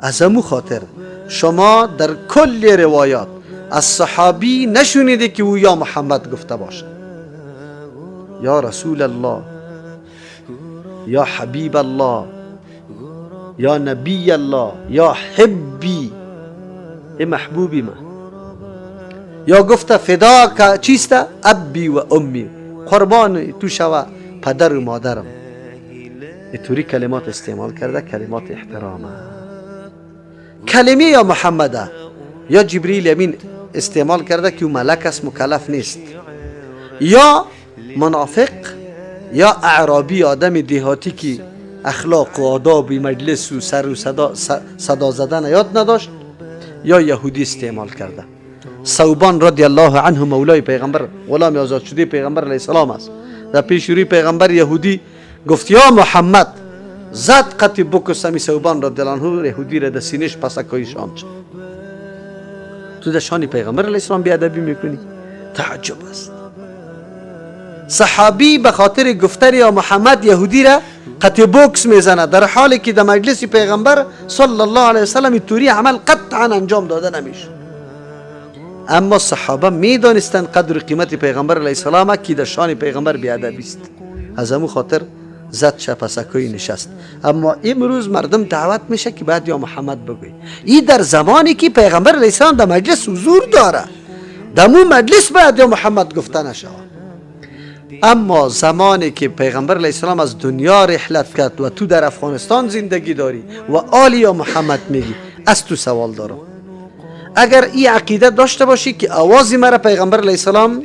از همون خاطر شما در کل روایات از صحابی نشونیده که او یا محمد گفته باشه، یا رسول الله، یا حبیب الله، یا نبی الله، یا حبی، ای محبوبی من، یا گفته فدا که چیسته ابی و امی، قربان تو شوه پدر و مادرم. اینطوری کلمات استعمال کرده، کلمات احترامه. کلمه یا محمده یا جبریل امین استعمال کرده که او ملک است، مکلف نیست، یا منافق یا اعرابی، آدم دیهاتی که اخلاق و آداب مجلس و سر و صدا زدن یاد نداشت، یا یهودی استعمال کرده. ثوبان رضی الله عنه مولای پیغمبر، غلام آزاد شده پیغمبر علیه السلام است. در پیش روی پیغمبر یهودی گفت یا محمد، زد قطع بکستمی. ثوبان رضی الله عنه یهودی را در سینه‌اش پسکای شاند. تو در شان پیغمبر علیه السلام بیادبی میکنی؟ تعجب است. صحابی به خاطر گفتن یا محمد یهودی را قطع بوکس میزنه، در حالی که در مجلس پیغمبر صلی الله علیه وسلم اینطوری عمل قطعا انجام داده نمیشه. اما صحابه میدانستن قدر و قیمت پیغمبر علیه السلام که در شان پیغمبر بیادبی است، از همون خاطر زد شپسکوی نشست. اما امروز مردم دعوت میشه که بعد یا محمد بگوی. این در زمانی که پیغمبر علیه السلام در مجلس حضور داره، در مون مجلس بعد یا محمد گفته نشه. اما زمانی که پیغمبر علیه السلام از دنیا رحلت کرد و تو در افغانستان زندگی داری و آل یا محمد میگی، از تو سوال دارم. اگر این عقیده داشته باشی که آوازی مرا پیغمبر علیه السلام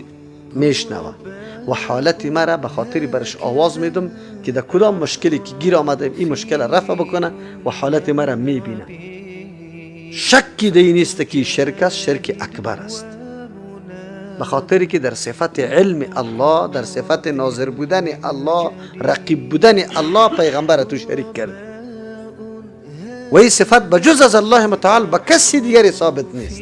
میشنوه و حالتی مرا به خاطر برش آواز میدم که در کدام مشکلی که گیر آمده این مشکل رفع بکنه و حالت مرا میبینه، شکی دی نیست که شرک است، شرک اکبر است. به خاطر که در صفت علم الله، در صفت ناظر بودن الله، رقیب بودن الله پیغمبر تو شریک کرد و این صفت بجز از الله متعال به کسی دیگری ثابت نیست.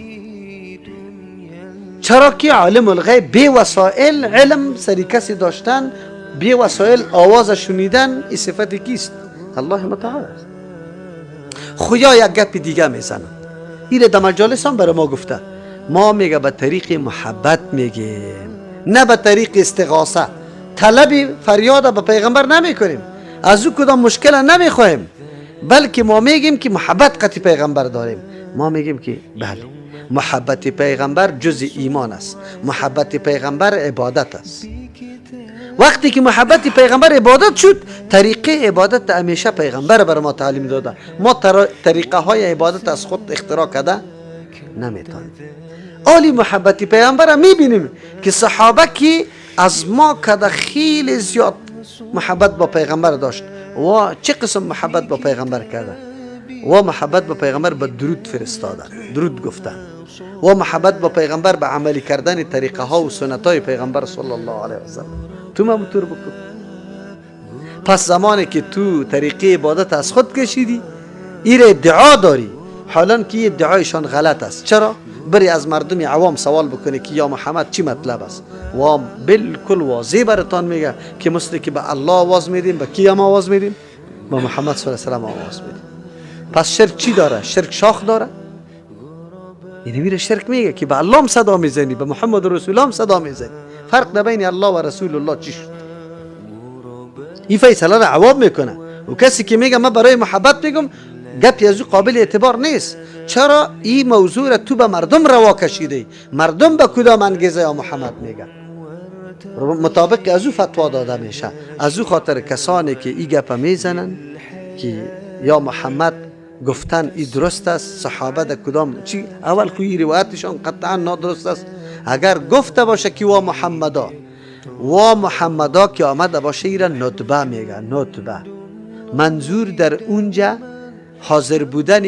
چرا که عالم الغیب بی وسائل علم سری کسی داشتن، بی وسائل آواز شنیدن، این صفت کیست؟ الله متعال است. خویا یک گپ دیگه میزنم، این در مجالس هم برای ما گفته، ما میگه به طریق محبت میگیم، نه به طریق استغاثه. طلب فریاد به پیغمبر نمی کنیم، از او کدام مشکل نمیخوایم، بلکه ما میگیم که محبت قطع پیغمبر داریم. ما میگیم که بله، محبت پیغمبر جز ایمان است، محبت پیغمبر عبادت است. وقتی که محبت پیغمبر عبادت شد، طریقه عبادت همیشه پیغمبر بر ما تعلیم داده، ما طریقه های عبادت از خود اختراع کرده نمیتونیم. عالی محبت پیغمبر میبینیم که صحابه که از ما کده خیلی زیاد محبت با پیغمبر داشت و چه قسم محبت با پیغمبر کرده و محبت با پیغمبر به درود فرستادن، درود گفتن و محبت با پیغمبر به عملی کردن طریقه ها و سنت های پیغمبر صلی الله علیه وسلم. تو ما بطور بکن. پس زمانی که تو طریقه عبادت از خود کشیدی، این ادعا داری، حالا که ادعایشان غلط است. چرا؟ بری از مردم عوام سوال بکنی که یا محمد چی مطلب است و بالکل واضح براتان میگه که مثل که به الله آواز میدیم، به کی هم آواز میدیم؟ به محمد صلی الله علیه و آواز میدیم. پس شرک چی داره؟ شرک شاخ داره؟ یعنی میره شرک میگه که به الله هم صدا میزنی، به محمد رسول الله هم صدا میزنی. فرق در بین الله و رسول الله چی شد؟ این فیصله را عوام میکنه و کسی که میگه من برای محبت میگم، گپی از او قابل اعتبار نیست. چرا؟ این موضوع را تو به مردم روا کشیده، مردم به کدام انگیزه یا محمد میگه، مطابق از او فتوا داده میشه. از او خاطر کسانی که این گپ میزنن که یا محمد گفتن این درست است، صحابه در کدام چی، اول خوی روایتشان قطعا نادرست است. اگر گفته باشه که و محمدا که آمده باشه، ایرا ندبه میگه. ندبه منظور در اونجا حاضر بودن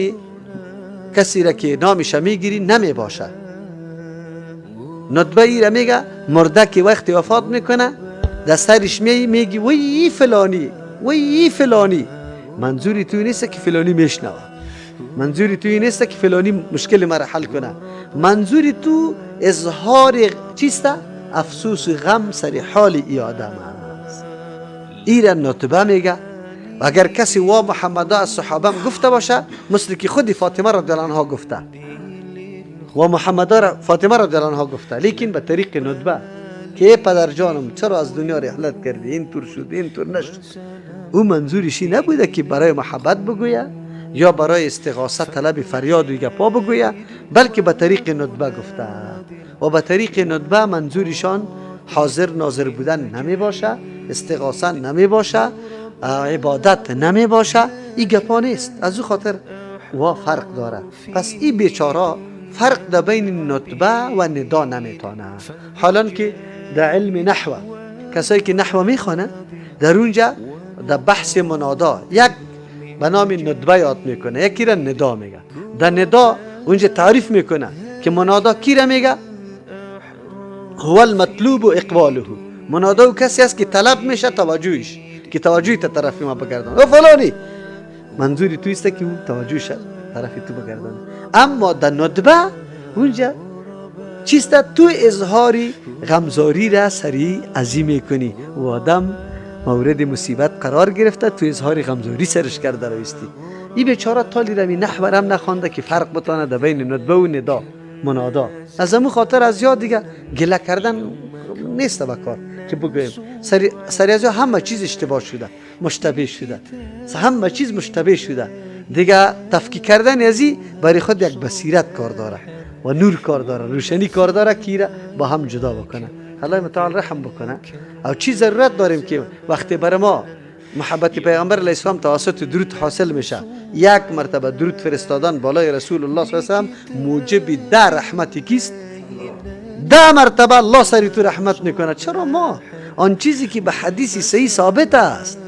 کسی را که نامش میگیری نمی باشه. ندبه ای را میگه مرده که وقتی وفات میکنه دسترش میگی وی فلانی، وی فلانی. منظوری توی نیست که فلانی میشنوه، منظوری توی نیست که فلانی مشکل مرا حل کنه، منظوری تو اظهار چیسته؟ افسوس و غم سر حال ای آدم است. ای را ندبه میگه. و اگر کسی وا محمدا از صحابه گفته باشه مثل که خودی فاطمه رضی الله عنها گفته و محمدا را فاطمه رضی الله عنها گفته، لیکن به طریق ندبه که ای پدر جانم چرا از دنیا رحلت کردی، این طور شد این طور نشد. او منظورشی نبوده که برای محبت بگویه یا برای استغاثه طلب فریاد و گپا بگویه، بلکه به طریق ندبه گفته و به طریق ندبه منظورشان حاضر ناظر بودن نمی باشه، استغاثه نمی باشه، عبادت نمی باشه. این گپا نیست. از او خاطر و فرق داره. پس این بیچاره فرق در بین ندبه و ندا نمیتونه. حالا که در علم نحو کسایی که نحو میخوانه در اونجا در بحث منادا یک به نام ندبه یاد میکنه، یکی را ندا میگه. در ندا اونجا تعریف میکنه که منادا کی را میگه؟ هو المطلوب اقباله. منادا او کسی است که طلب میشه توجهش، که توجهی تا طرف ما بگردان. او فلانی منظوری تو است که اون توجهش طرف تو بگردان. اما در ندبه اونجا چیست؟ تو اظهاری غمزاری را سریع عزی میکنی و آدم مورد مصیبت قرار گرفته، تو اظهار غمزاری سرش کرده رویستی. این بیچاره تالی رمی نحو هم نخوانده که فرق بتانه در بین ندبه و ندا منادا. از همون خاطر از یاد دیگه گله کردن نیست بکار که بگویم سری از همه چیز اشتباه شده، مشتبه شده، همه چیز مشتبه شده دیگه. تفکیک کردن ازی برای خود یک بصیرت کار داره و نور کار داره، روشنی کار داره که را با هم جدا بکنه. الله متعال رحم بکنه. او چی ضرورت داریم که وقتی بر ما محبت پیامبر علیه السلام توسط درود حاصل میشه، یک مرتبه درود فرستادن بالای رسول الله صلی الله علیه و سلم موجب 10 رحمتی کیست؟ 10 مرتبه الله سری تو رحمت میکنه. چرا ما آن چیزی که به حدیث صحیح ثابت است،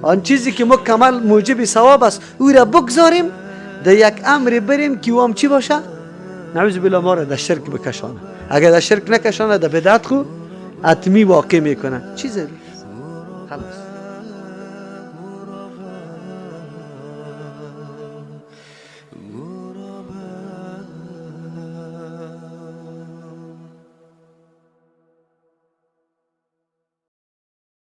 آن چیزی که مکمل موجب ثواب است، او را بگذاریم در یک امر بریم که او هم چی باشه؟ نعوذ بالله ما را در شرک بکشانه. اگر در شرک نکشانه در بدعت خو حتمی واقع میکنه. چی ضرور؟ خلاص.